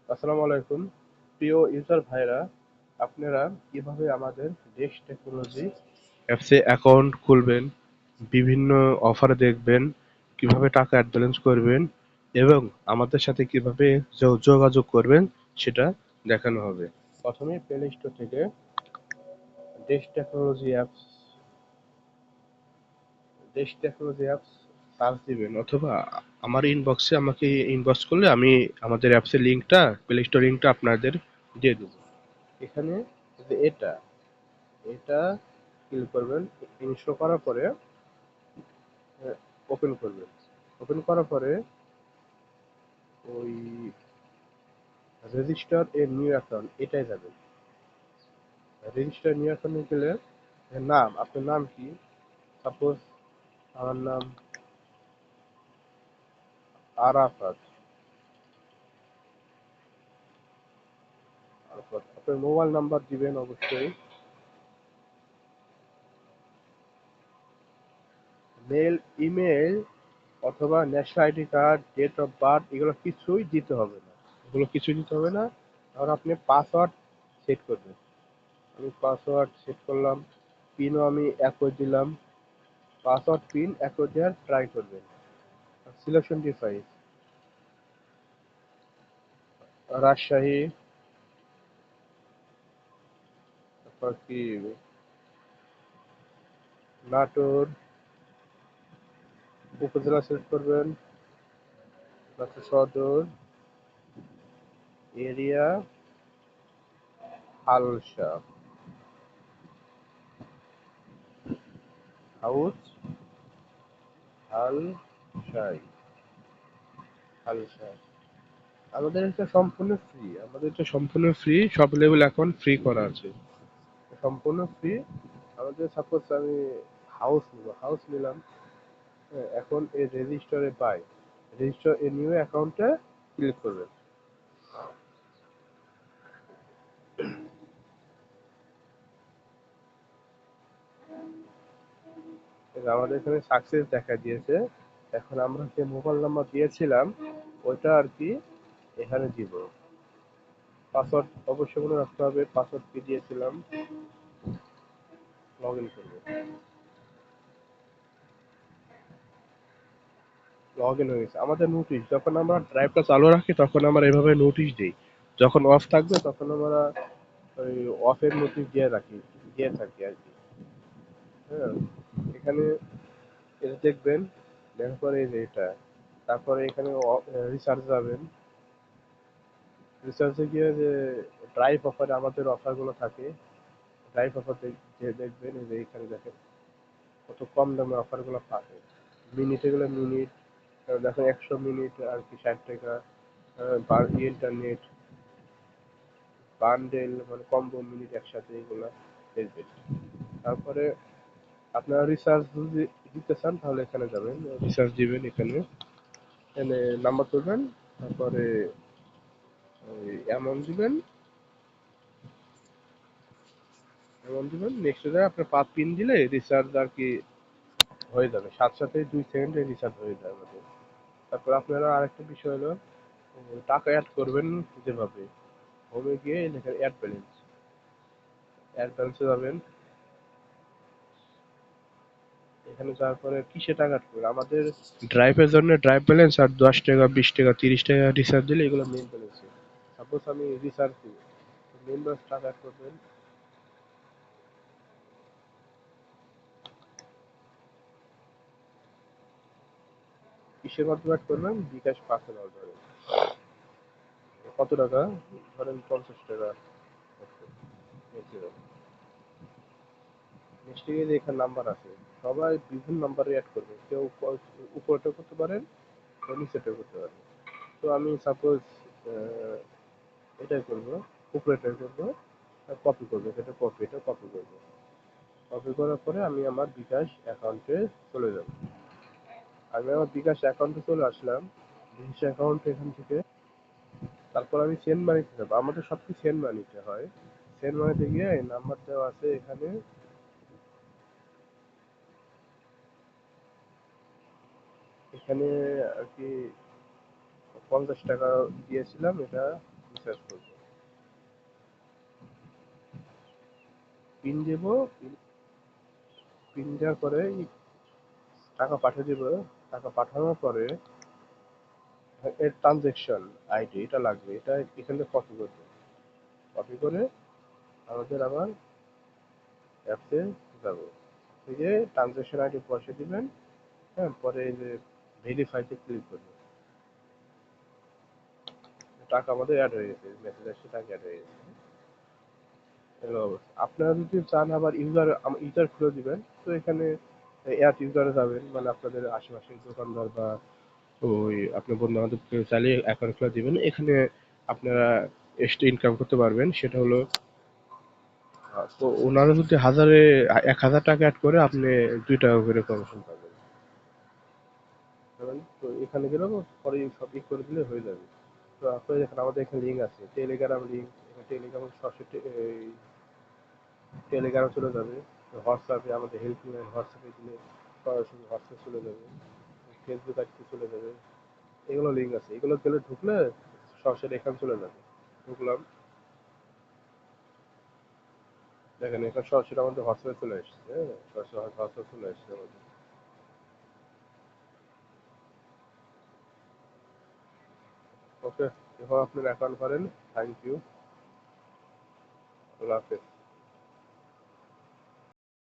আসসালামু আলাইকুম প্রিয় ইউজার ভাইরা, আপনারা কিভাবে আমাদের দেশ টেকনোলজি অ্যাপসে অ্যাকাউন্ট খুলবেন, বিভিন্ন অফার দেখবেন, কিভাবে টাকা অ্যাড ব্যালেন্স করবেন এবং আমাদের সাথে কিভাবে যোগাযোগ করবেন সেটা দেখানো হবে। প্রথমে প্লে স্টোর থেকে দেশ টেকনোলজি অ্যাপস দেশ টেকনোলজি অ্যাপস সার্চ দিবেন, অথবা আমার ইনবক্সে আমাকে ইনবক্স করলে আমি আমাদের অ্যাপসের লিঙ্কটা, প্লে স্টোর লিঙ্কটা আপনাদের দিয়ে দেবো। এখানে যে এটা এটা ক্লিক করবেন। ইনস্টল করার পরে ওপেন করবেন। ওপেন করার পরে ওই রেজিস্টার এ নিউ অ্যাকাউন্ট এটাই যাবেন। রেজিস্টার নিউ অ্যাকাউন্টে গেলে নাম, আপনার নাম কি? সাপোজ আমার নাম আরাফাত। আপনার মোবাইল নাম্বার দিবেন অবশ্যই। মেল, ইমেল অথবা national ID card, date of birth এগুলো কিছুই দিতে হবে না। এগুলো কিছুই দিতে হবে না। আর আপনি পাসওয়ার্ড সেট করবেন। আমি পাসওয়ার্ড সেট করলাম, পিনও আমি একই দিলাম। পাসওয়ার্ড পিন একই দেওয়ার ট্রাই করবেন। সিলেকশন ডিভাইস রাজশাহী, তারপর কি নাটোর, উপজেলা সিলেক্ট করবেন, তারপর সদর, এরিয়া হালসা, হাউস হালসাই, হালসা। আমাদের এটা সম্পূর্ণ ফ্রি, সব লেভেল এখন ফ্রি করা আছে, সম্পূর্ণ ফ্রি। আমাদের সাপোজ আমি হাউস নিলাম। হ্যাঁ, এখন এই রেজিস্টারে পাই, রেজিস্টার এ নিউ অ্যাকাউন্টে ক্লিক করবেন। আমাদের এখানে সাকসেস দেখা দিয়েছে। এখন আমরা যে মোবাইল নাম্বার দিয়েছিলাম ওইটা আর কি এখানে দিব। পাসওয়ার্ড অবশ্যই মনে রাখতে হবে, পাসওয়ার্ড কি দিয়েছিলাম। লগ ইন করবো। লগ ইন হয়ে গেছে। আমাদের নোটিশ, যখন আমরা ড্রাইভটা চালু রাখি তখন আমরা এভাবে নোটিশ দিই, যখন অফ থাকবে তখন আমরা ওই অফের নোটিশ দিয়ে থাকি আর কি। হ্যাঁ, এখানে এটা দেখবেন, দেখার পরে এই যে এটা, তারপরে এখানে রিসার্চ যাবেন। রিসার্চে গিয়ে যে ড্রাইভ অফারে আমাদের অফারগুলো থাকে, ড্রাইভ অফার যে দেখবেন, এই যে এখানে দেখেন কত কম দামে অফারগুলো পাবে। মিনিটে গেলে মিনিট, দেখো 100 মিনিট আর কি 60 টাকা। ইন্টারনেট বান্ডেল মানে কম্বো মিনিট একসাথে এগুলা দেখবেন। তারপরে আপনারা রিসার্চ যদি দিতে চান তাহলে এখানে যাবেন, রিসার্চ দিবেন। এখানে এখানে নাম্বার তুলবেন, তারপরে অ্যামাউন্ট দিবেন, নেক্সট আপনার পিন দিলে রিচার্জ আর কি হয়ে যাবে, সাথে সাথে 2 সেকেন্ডে রিচার্জ হয়ে যায় আমাদের। তারপর আপনারা আরেকটা বিষয় হলো, টাকা অ্যাড করবেন যেভাবে, হোমে গিয়ে লেখা অ্যাড ব্যালেন্স, অ্যাড ব্যালেন্সে যাবেন। এখানে যাওয়ার পরে কিসে টাকা অ্যাড করবেন, আমাদের ড্রাইভের জন্য ড্রাইভ ব্যালেন্স আর 10 টাকা, 20 টাকা, 30 টাকা রিচার্জ দিলে এগুলো মেন ব্যালেন্স। সাপোজ আমি রিচার্জ দিই, মেন ব্যালেন্স টাকা অ্যাড করবেন। কিসের মাধ্যমে অ্যাড করবেন? বিকাশ পার্সোনাল ধরেন কত টাকা, ধরেন 50 টাকা। নেক্সট গিয়ে এখানে নাম্বার আছে, সবাই বিভিন্ন নাম্বারে অ্যাড করবে, কেউ উপরটা করতে পারেন, কেউ নিচেটা করতে পারেন। তো আমি সাপোজ এটাই করবো, উপরেটাই করবো, কপি করবো, এটা কপি করবো। কপি করার পরে আমি আমার বিকাশ অ্যাকাউন্টে চলে যাব। আমি আমার বিকাশ অ্যাকাউন্টে চলে আসলাম। বিকাশ অ্যাকাউন্ট এখান থেকে তারপর আমি সেন্ড মানিতে যাবো। আমাদের সবকিছু সেন্ড মানিতে হয়। সেন্ড মানিতে গিয়ে এই নাম্বার দেওয়া আছে এখানে, এখানে আর কি 50 টাকা দিয়েছিলাম, এটা মেসেজ করবো, পিন দেব। পিন দেওয়ার পরে টাকা পাঠিয়ে দেব। টাকা পাঠানোর পরে এর ট্রানজেকশন আইডি এটা লাগবে, এটা এখানে কপি করবে। কপি করে আমাদের আবার অ্যাপসে যাব, এই যে ট্রানজেকশন আইডি বসে দিবেন। হ্যাঁ, পরে এই যে ভেরিফাইতে ক্লিক করবেন, টাকা আমাদের অ্যাড হয়ে গেছে, মেসেজ আসছে টাকা অ্যাড হয়ে গেছে। হ্যালো, আপনারা যদি চান আবার ইউজার খুলে দিবেন, তো এখানে অ্যাড ইউজারে যাবেন, মানে আপনাদের আশেপাশের দোকানদার বা ওই আপনার বন্ধু বান্ধব কেউ চাইলে অ্যাকাউন্ট খুলে দিবেন। এখানে আপনারা এক্সট্রা ইনকাম করতে পারবেন, সেটা হলো তো ওনারা যদি 1,000 টাকা অ্যাড করে আপনি 2 টাকা করে কমিশন পাবেন। বুঝলেন? তো এখানে গেলেও পরে সব করে দিলে হয়ে যাবে। তো আপনার দেখেন আমাদের এখানে লিঙ্ক আছে, টেলিগ্রাম লিঙ্ক। টেলিগ্রাম সরাসরি টেলিগ্রামে চলে যাবে। হোয়াটসঅ্যাপে আমাদের হেল্পলাইন, হোয়াটসঅ্যাপে দিলে সরাসরি হোয়াটসঅ্যাপ চলে যাবে, ফেসবুক আইডি চলে যাবে। এগুলো লিঙ্ক আছে, এগুলো গেলে ঢুকলে সরাসরি এখানে চলে যাবে। ঢুকলাম, দেখেন এখানে সরাসরি আমাদের হোয়াটসঅ্যাপে চলে এসেছে। হ্যাঁ, সরাসরি হোয়াটসঅ্যাপ চলে এসেছে আমাদের। ওকে, এখন আপনার অ্যাকাউন্ট করেন। থ্যাংক ইউ, আল্লাহ হাফেজ।